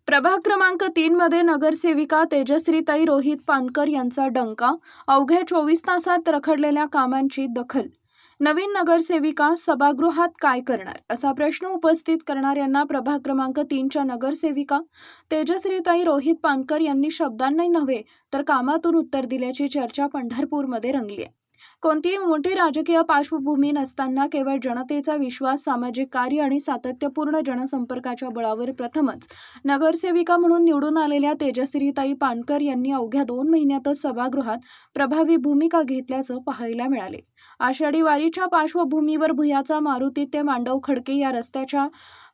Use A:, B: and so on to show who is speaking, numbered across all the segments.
A: प्रभाग क्रमांक 3 मध्ये नगरसेविका तेजश्रीताई रोहित पानकर यांचा डंका, अवघ्या 24 तासात रखडलेल्या कामांची दखल. नवीन नगरसेविका सभागृहात काय करणार असा प्रश्न उपस्थित करणाऱ्यांना प्रभाग क्रमांक 3च्या नगरसेविका तेजश्रीताई रोहित पानकर यांनी शब्दांनी नव्हे तर कामातून उत्तर दिल्याची चर्चा पंढरपूरमध्ये रंगली आहे. कोणतीही मोठी राजकीय पार्श्वभूमी नसताना केवळ जनतेचा विश्वास, सामाजिक कार्य आणि सातत्यपूर्ण जनसंपर्काच्या बळावर प्रथमच नगरसेविका म्हणून निवडून आलेल्या तेजश्रीताई पानकर यांनी अवघ्या 2 महिन्यातच सभागृहात प्रभावी भूमिका घेतल्याचं पाहायला मिळाले. आषाढी वारीच्या पार्श्वभूमीवर भुयाचा मारुती ते मांडव खडके या रस्त्याच्या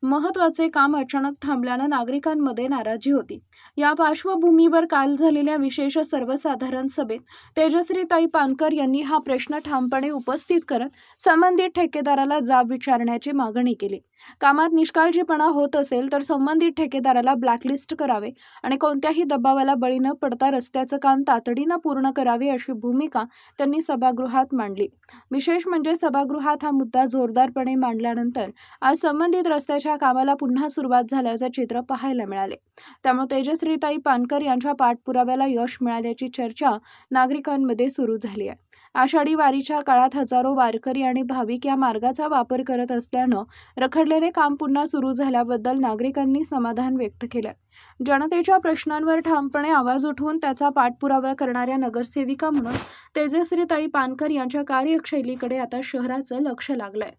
A: महत्त्वाचे काम अचानक थांबल्यानं नागरिकांमध्ये नाराजी होती. या पार्श्वभूमीवर काल झालेल्या विशेष सर्वसाधारण सभेत तेजश्रीताई पानकर यांनी हा प्रश्न ठामपणे उपस्थित करत संबंधित ठेकेदाराला जाब विचारण्याची मागणी केली. कामात निष्काळजीपणा होत असेल तर संबंधित ठेकेदाराला ब्लॅकलिस्ट करावे आणि कोणत्याही दबावाला बळी न पडता रस्त्याचं काम तातडीनं पूर्ण करावे अशी भूमिका त्यांनी सभागृहात मांडली. विशेष म्हणजे सभागृहात हा मुद्दा जोरदारपणे मांडल्यानंतर आज संबंधित रस्त्याच्या कामाला पुन्हा सुरुवात झाल्याचे चित्र पाहायला मिळाले. त्यामुळे तेजश्रीताई पानकर यांच्या पाठपुराव्याला यश मिळाल्याची चर्चा नागरिकांमध्ये सुरू झाली आहे. आषाढी वारीच्या काळात हजारो वारकरी आणि भाविक या मार्गाचा वापर करत असल्यानं रखडलेले काम पुन्हा सुरू झाल्याबद्दल नागरिकांनी समाधान व्यक्त केलं. जनतेच्या प्रश्नांवर ठामपणे आवाज उठवून त्याचा पाठपुरावा करणाऱ्या नगरसेविका म्हणून तेजश्रीताई पानकर यांच्या कार्यशैलीकडे आता शहराचं लक्ष लागलंय.